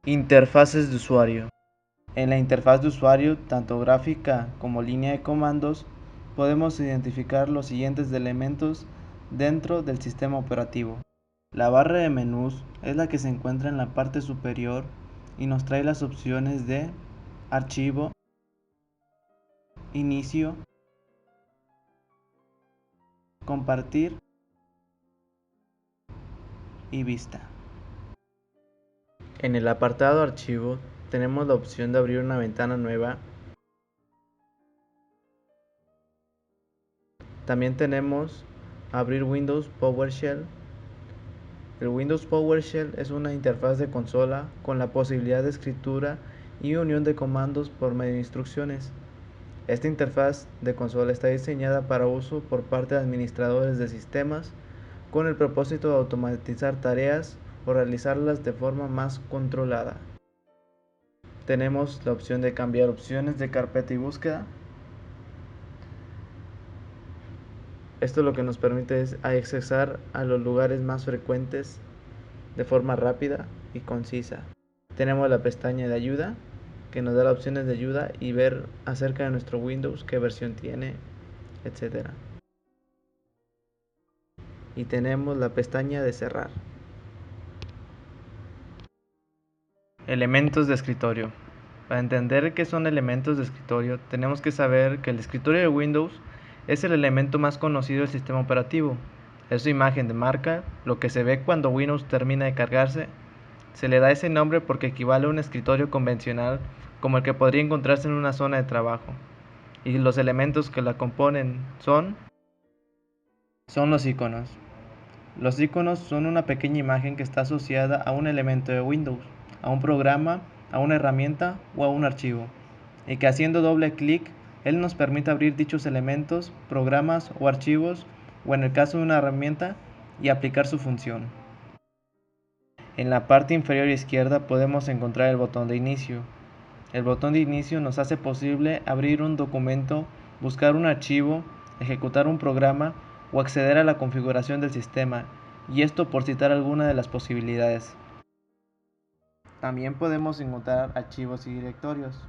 Interfaces de usuario. En la interfaz de usuario, tanto gráfica como línea de comandos, podemos identificar los siguientes elementos dentro del sistema operativo. La barra de menús es la que se encuentra en la parte superior y nos trae las opciones de archivo, inicio, compartir y vista. En el apartado archivo tenemos la opción de abrir una ventana nueva. También tenemos abrir Windows PowerShell. El Windows PowerShell es una interfaz de consola con la posibilidad de escritura y unión de comandos por medio de instrucciones. Esta interfaz de consola está diseñada para uso por parte de administradores de sistemas con el propósito de automatizar tareas o realizarlas de forma más controlada. Tenemos la opción de cambiar opciones de carpeta y búsqueda. Esto lo que nos permite es accesar a los lugares más frecuentes de forma rápida y concisa. Tenemos la pestaña de ayuda que nos da las opciones de ayuda y ver acerca de nuestro Windows, qué versión tiene, etc. Y tenemos la pestaña de cerrar. Elementos de escritorio. Para entender qué son elementos de escritorio, tenemos que saber que el escritorio de Windows es el elemento más conocido del sistema operativo. Es su imagen de marca, lo que se ve cuando Windows termina de cargarse. Se le da ese nombre porque equivale a un escritorio convencional como el que podría encontrarse en una zona de trabajo. Y los elementos que la componen son los iconos. Los iconos son una pequeña imagen que está asociada a un elemento de Windows, a un programa, a una herramienta o a un archivo, y que haciendo doble clic, él nos permite abrir dichos elementos, programas o archivos, o en el caso de una herramienta, y aplicar su función. En la parte inferior izquierda podemos encontrar el botón de inicio. El botón de inicio nos hace posible abrir un documento, buscar un archivo, ejecutar un programa o acceder a la configuración del sistema, y esto por citar alguna de las posibilidades. También podemos encontrar archivos y directorios.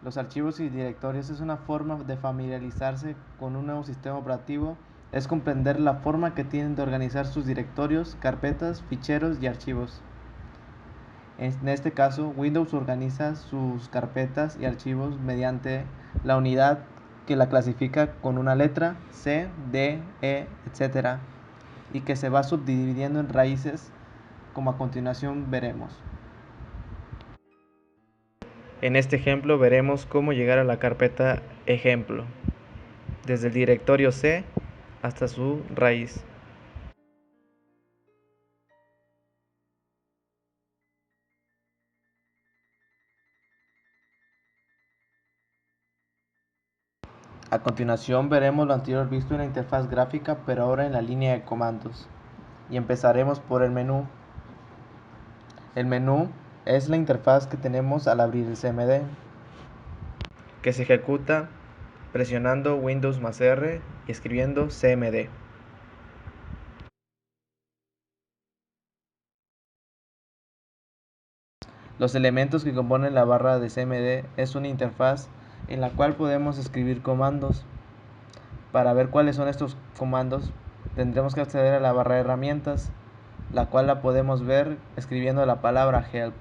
Los archivos y directorios es una forma de familiarizarse con un nuevo sistema operativo, es comprender la forma que tienen de organizar sus directorios, carpetas, ficheros y archivos. En este caso, Windows organiza sus carpetas y archivos mediante la unidad que la clasifica con una letra C, D, E, etc. y que se va subdividiendo en raíces, como a continuación veremos. En este ejemplo veremos cómo llegar a la carpeta ejemplo, desde el directorio C hasta su raíz. A continuación veremos lo anterior visto en la interfaz gráfica, pero ahora en la línea de comandos. Y empezaremos por el menú. El menú es la interfaz que tenemos al abrir el CMD, que se ejecuta presionando Windows más R y escribiendo CMD. Los elementos que componen la barra de CMD es una interfaz en la cual podemos escribir comandos. Para ver cuáles son estos comandos, tendremos que acceder a la barra de herramientas, la cual la podemos ver escribiendo la palabra help.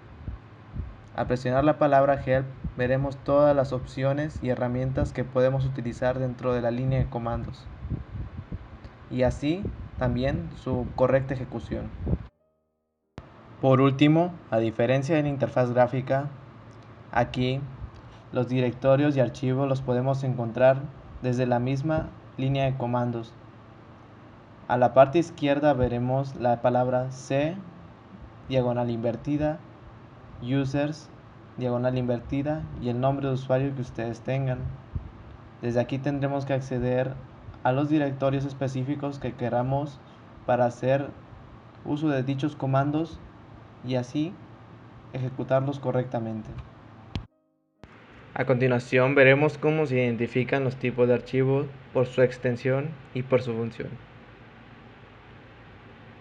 Al presionar la palabra help, veremos todas las opciones y herramientas que podemos utilizar dentro de la línea de comandos, y así también su correcta ejecución. Por último, a diferencia de la interfaz gráfica, aquí los directorios y archivos los podemos encontrar desde la misma línea de comandos. A la parte izquierda veremos la palabra C, diagonal invertida, users, diagonal invertida y el nombre de usuario que ustedes tengan. Desde aquí tendremos que acceder a los directorios específicos que queramos para hacer uso de dichos comandos y así ejecutarlos correctamente. A continuación veremos cómo se identifican los tipos de archivos por su extensión y por su función.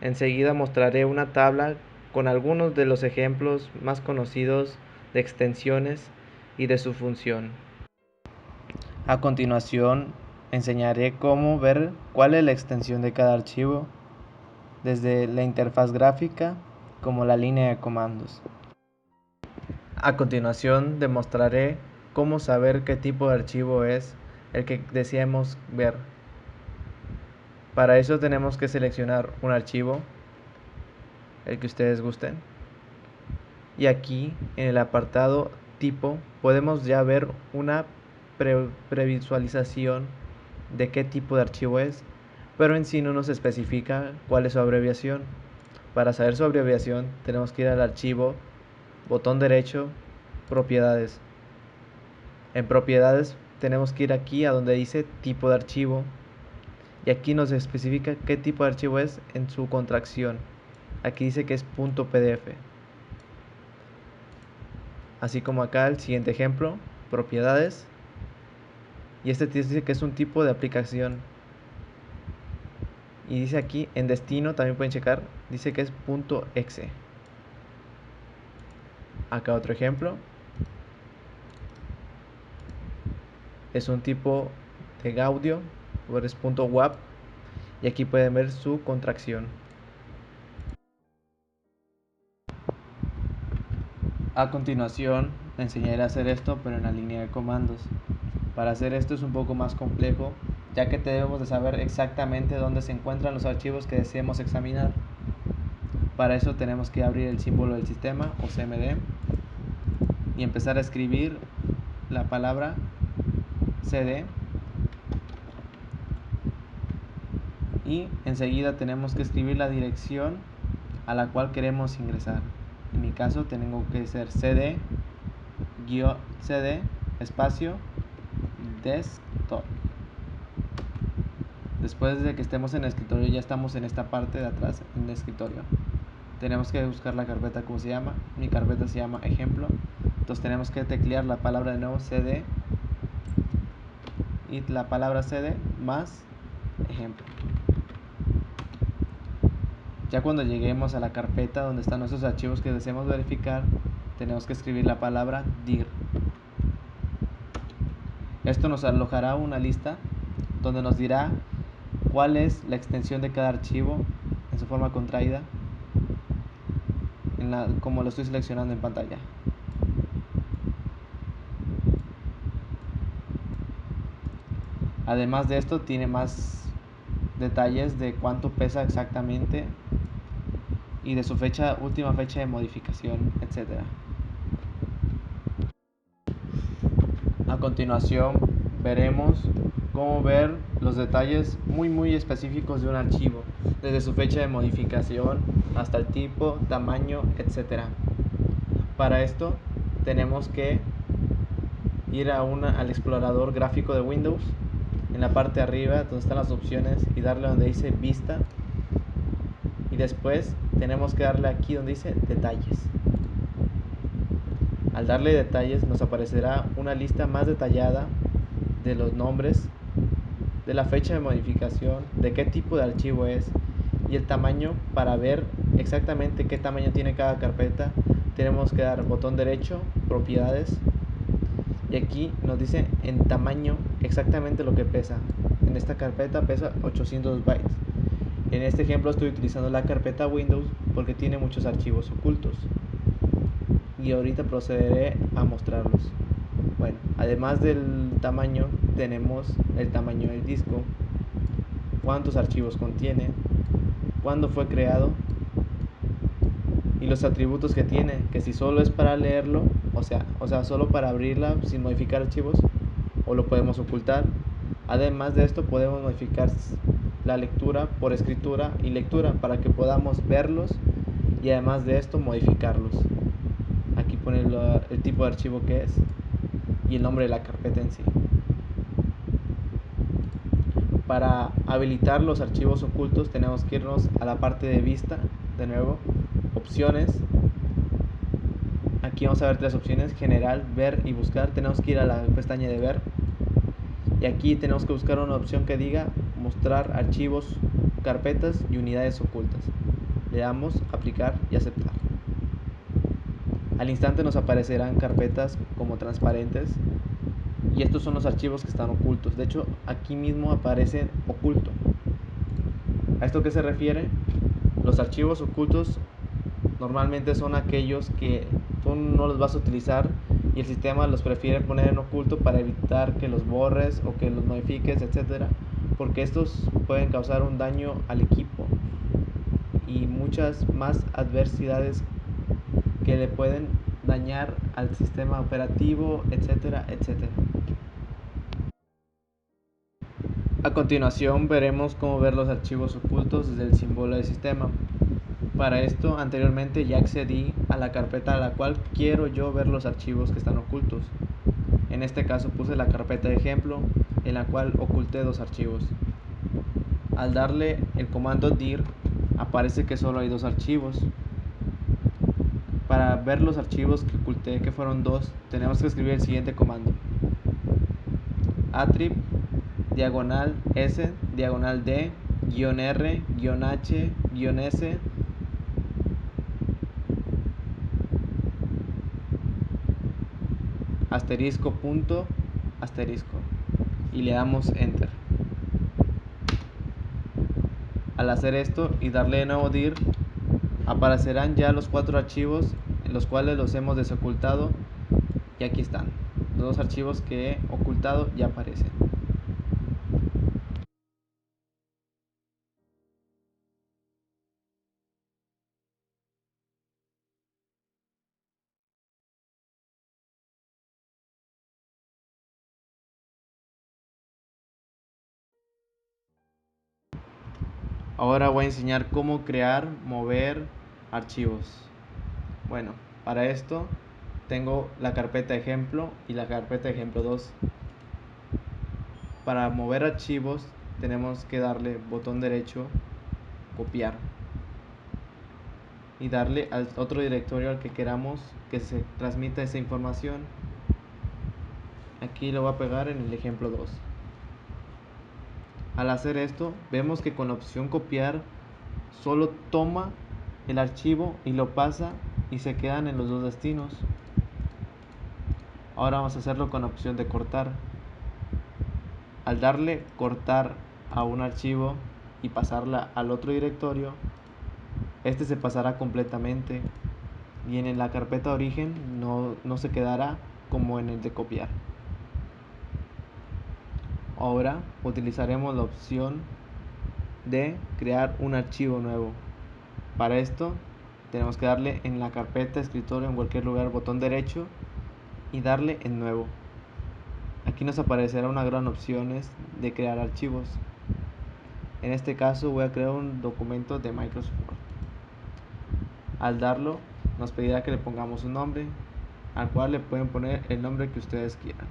Enseguida mostraré una tabla con algunos de los ejemplos más conocidos de extensiones y de su función. A continuación, enseñaré cómo ver cuál es la extensión de cada archivo, desde la interfaz gráfica como la línea de comandos. A continuación, demostraré cómo saber qué tipo de archivo es el que deseamos ver. Para eso tenemos que seleccionar un archivo, el que ustedes gusten, y aquí en el apartado tipo podemos ya ver una previsualización de qué tipo de archivo es, pero en sí no nos especifica cuál es su abreviación. Para saber su abreviación tenemos que ir al archivo, botón derecho, propiedades. En propiedades tenemos que ir aquí a donde dice tipo de archivo, y aquí nos especifica qué tipo de archivo es en su contracción. Aquí dice que es .pdf. Así como acá el siguiente ejemplo, propiedades, y este dice que es un tipo de aplicación. Y dice aquí en destino, también pueden checar, dice que es .exe. Acá otro ejemplo, es un tipo de audio, o es .wav, y aquí pueden ver su contracción. A continuación enseñaré a hacer esto, pero en la línea de comandos. Para hacer esto es un poco más complejo, ya que debemos de saber exactamente dónde se encuentran los archivos que deseemos examinar. Para eso tenemos que abrir el símbolo del sistema, o cmd, y empezar a escribir la palabra cd, y enseguida tenemos que escribir la dirección a la cual queremos ingresar. En mi caso tengo que ser cd espacio desktop. Después de que estemos en el escritorio, ya estamos en esta parte de atrás, en el escritorio. Tenemos que buscar la carpeta, como se llama. Mi carpeta se llama ejemplo. Entonces tenemos que teclear la palabra de nuevo cd y la palabra cd más ejemplo. Ya cuando lleguemos a la carpeta donde están nuestros archivos que deseamos verificar, tenemos que escribir la palabra dir. Esto nos alojará una lista donde nos dirá cuál es la extensión de cada archivo en su forma contraída, como lo estoy seleccionando en pantalla. Además de esto, tiene más detalles de cuánto pesa exactamente y de su última fecha de modificación, etc. A continuación veremos cómo ver los detalles muy específicos de un archivo, desde su fecha de modificación hasta el tipo, tamaño, etc. Para esto tenemos que ir al explorador gráfico de Windows, en la parte de arriba donde están las opciones, y darle donde dice vista, y después tenemos que darle aquí donde dice detalles. Al darle detalles nos aparecerá una lista más detallada de los nombres, de la fecha de modificación, de qué tipo de archivo es y el tamaño. Para ver exactamente qué tamaño tiene cada carpeta, tenemos que dar botón derecho, propiedades, y aquí nos dice en tamaño exactamente lo que pesa. En esta carpeta pesa 800 bytes. En este ejemplo estoy utilizando la carpeta Windows porque tiene muchos archivos ocultos, y ahorita procederé a mostrarlos. Bueno, además del tamaño, tenemos el tamaño del disco, cuántos archivos contiene, cuándo fue creado y los atributos que tiene, que si solo es para leerlo, o sea solo para abrirla sin modificar archivos, o lo podemos ocultar. Además de esto, podemos modificar la lectura por escritura y lectura para que podamos verlos, y además de esto modificarlos. Aquí pone el tipo de archivo que es y el nombre de la carpeta en sí. Para habilitar los archivos ocultos tenemos que irnos a la parte de vista, de nuevo, opciones. Aquí vamos a ver tres opciones: general, ver y buscar. Tenemos que ir a la pestaña de ver, y aquí tenemos que buscar una opción que diga mostrar archivos, carpetas y unidades ocultas. Le damos aplicar y aceptar. Al instante nos aparecerán carpetas como transparentes y estos son los archivos que están ocultos. De hecho, aquí mismo aparece oculto. ¿A esto qué se refiere? Los archivos ocultos normalmente son aquellos que tú no los vas a utilizar y el sistema los prefiere poner en oculto para evitar que los borres o que los modifiques, etcétera, porque estos pueden causar un daño al equipo y muchas más adversidades que le pueden dañar al sistema operativo, etcétera, etcétera. A continuación veremos cómo ver los archivos ocultos desde el símbolo del sistema. Para esto, anteriormente ya accedí a la carpeta a la cual quiero yo ver los archivos que están ocultos. En este caso puse la carpeta de ejemplo, en la cual oculté dos archivos. Al darle el comando dir, aparece que solo hay dos archivos. Para ver los archivos que oculté, que fueron dos, tenemos que escribir el siguiente comando: attrib diagonal s diagonal d guión r guión h guión s asterisco punto asterisco y le damos enter. Al hacer esto y darle de nuevo dir, aparecerán ya los cuatro archivos en los cuales los hemos desocultado y aquí están. Los dos archivos que he ocultado ya aparecen. Ahora voy a enseñar cómo crear, mover archivos. Bueno, para esto tengo la carpeta ejemplo y la carpeta ejemplo 2. Para mover archivos tenemos que darle botón derecho, copiar y darle al otro directorio al que queramos que se transmita esa información. Aquí lo voy a pegar en el ejemplo 2. Al hacer esto, vemos que con la opción copiar solo toma el archivo y lo pasa y se quedan en los dos destinos. Ahora vamos a hacerlo con la opción de cortar. Al darle cortar a un archivo y pasarla al otro directorio, este se pasará completamente y en la carpeta origen no se quedará como en el de copiar. Ahora utilizaremos la opción de crear un archivo nuevo. Para esto tenemos que darle en la carpeta escritorio en cualquier lugar botón derecho y darle en nuevo. Aquí nos aparecerá una gran opciones de crear archivos. En este caso voy a crear un documento de Microsoft Word. Al darlo nos pedirá que le pongamos un nombre, al cual le pueden poner el nombre que ustedes quieran.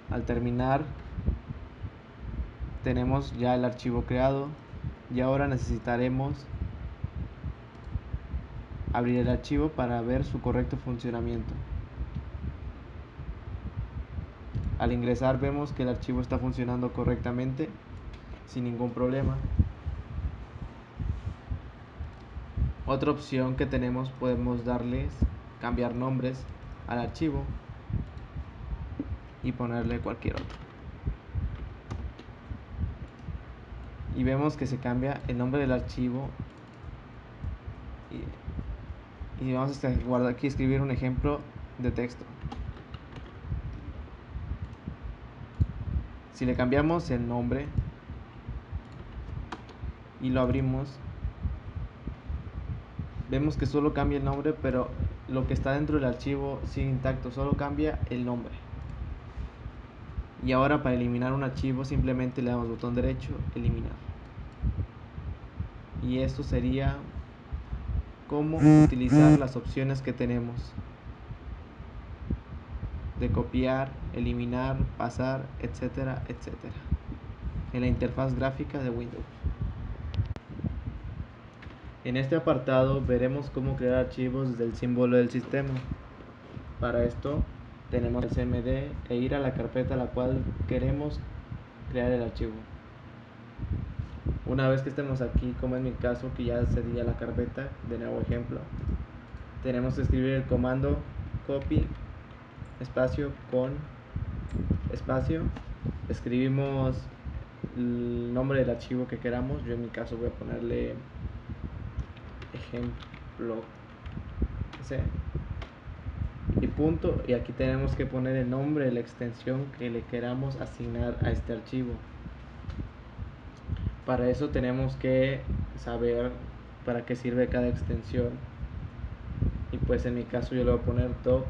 Al terminar tenemos ya el archivo creado y ahora necesitaremos abrir el archivo para ver su correcto funcionamiento. Al ingresar vemos que el archivo está funcionando correctamente sin ningún problema. Otra opción que tenemos, podemos darles cambiar nombres al archivo y ponerle cualquier otro. Y vemos que se cambia el nombre del archivo y vamos a guardar aquí, escribir un ejemplo de texto. Si le cambiamos el nombre y lo abrimos, vemos que solo cambia el nombre, pero lo que está dentro del archivo sigue intacto, solo cambia el nombre. Y ahora para eliminar un archivo simplemente le damos botón derecho, eliminar. Y esto sería cómo utilizar las opciones que tenemos de copiar, eliminar, pasar, etcétera, etcétera, en la interfaz gráfica de Windows. En este apartado veremos cómo crear archivos desde el símbolo del sistema. Para esto tenemos el cmd e ir a la carpeta a la cual queremos crear el archivo. Una vez que estemos aquí, como en mi caso que ya accedí a la carpeta, de nuevo ejemplo, tenemos que escribir el comando copy espacio con espacio, escribimos el nombre del archivo que queramos. Yo en mi caso voy a ponerle ejemplo C y punto, y aquí tenemos que poner el nombre de la extensión que le queramos asignar a este archivo. Para eso tenemos que saber para qué sirve cada extensión, y pues en mi caso yo le voy a poner docx.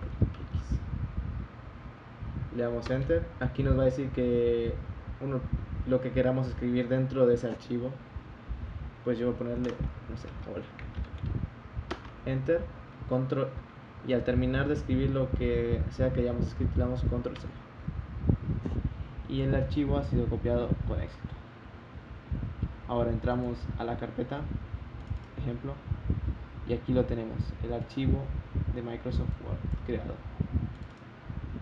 Le damos enter. Aquí nos va a decir que lo que queramos escribir dentro de ese archivo. Pues yo voy a ponerle, no sé, hola. Enter, control, y al terminar de escribir lo que sea que hayamos escrito, le damos control C. Y el archivo ha sido copiado con éxito. Ahora entramos a la carpeta, ejemplo, y aquí lo tenemos, el archivo de Microsoft Word creado.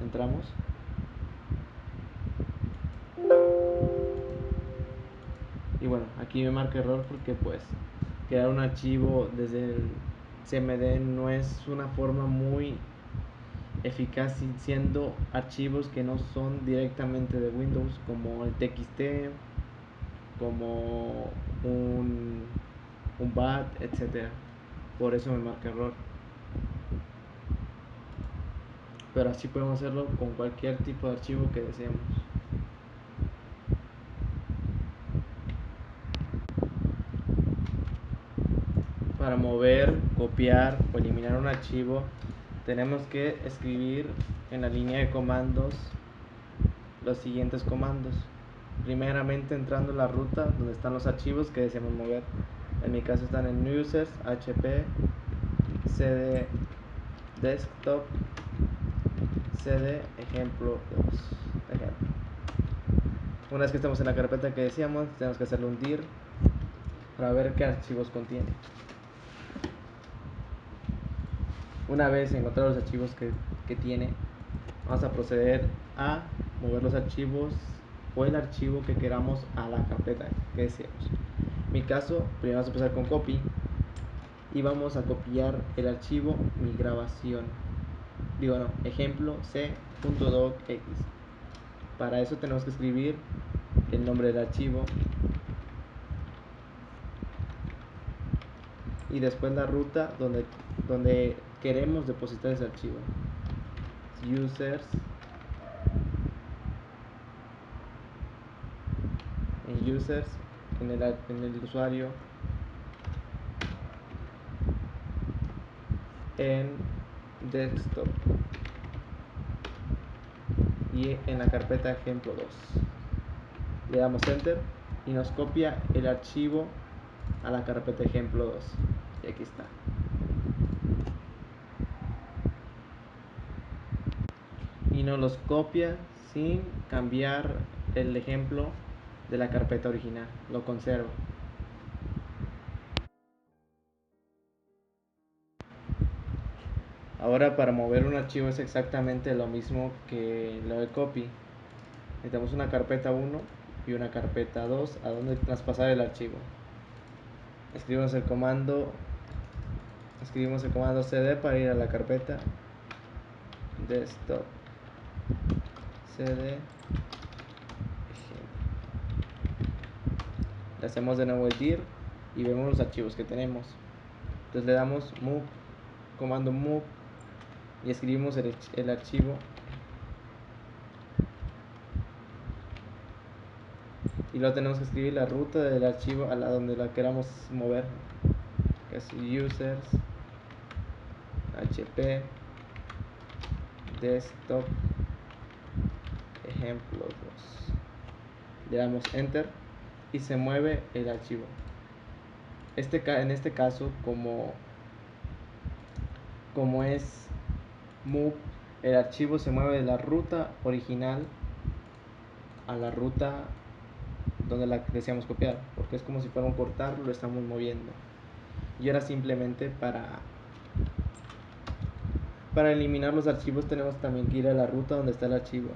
Entramos. Y bueno, aquí me marca error porque pues crear un archivo desde el CMD no es una forma muy eficaz, siendo archivos que no son directamente de Windows, como el TXT, como un BAT, etcétera. Por eso me marca error. Pero así podemos hacerlo con cualquier tipo de archivo que deseemos. Para mover, copiar o eliminar un archivo, tenemos que escribir en la línea de comandos los siguientes comandos. Primeramente entrando en la ruta donde están los archivos que deseamos mover. En mi caso están en users, hp, cd desktop, cd ejemplo 2. Ejemplo. Una vez que estamos en la carpeta que decíamos, tenemos que hacerle un dir para ver qué archivos contiene. Una vez encontrados los archivos que tiene, vamos a proceder a mover los archivos o el archivo que queramos a la carpeta que deseamos. En mi caso, primero vamos a empezar con copy y vamos a copiar el archivo mi grabación. Digo, no, ejemplo c.docx. Para eso tenemos que escribir el nombre del archivo y después la ruta donde queremos depositar ese archivo. Users, en users, en el usuario, en desktop y en la carpeta ejemplo 2. Le damos enter y nos copia el archivo a la carpeta ejemplo 2. Y aquí está. Y nos los copia sin cambiar el ejemplo de la carpeta original. Lo conserva. Ahora para mover un archivo es exactamente lo mismo que lo de copy. Necesitamos una carpeta 1 y una carpeta 2 a donde traspasar el archivo. Escribimos el comando cd para ir a la carpeta desktop cd. Le hacemos de nuevo el dir y vemos los archivos que tenemos. Entonces le damos move, comando move, y escribimos el archivo y luego tenemos que escribir la ruta del archivo a donde la queramos mover, que es users hp desktop ejemplo 2. Le damos enter y se mueve el archivo. En este caso, como es move, el archivo se mueve de la ruta original a la ruta donde la deseamos copiar, porque es como si fuera un cortar, lo estamos moviendo. Y ahora simplemente para eliminar los archivos tenemos también que ir a la ruta donde está el archivo.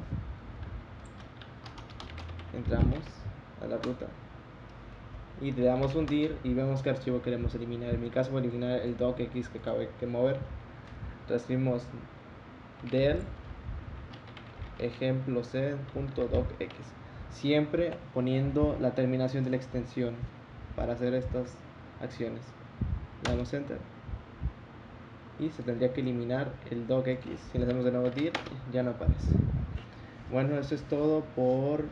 entramos a la ruta y le damos undir y vemos qué archivo queremos eliminar. En mi caso voy a eliminar el docx que acabo de mover. Transferimos del ejemplo c.docx, siempre poniendo la terminación de la extensión para hacer estas acciones. Le damos enter y se tendría que eliminar el docx. Si le hacemos de nuevo dir, ya no aparece. Bueno, eso es todo por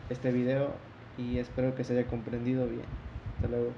este video y espero que se haya comprendido bien. Hasta luego.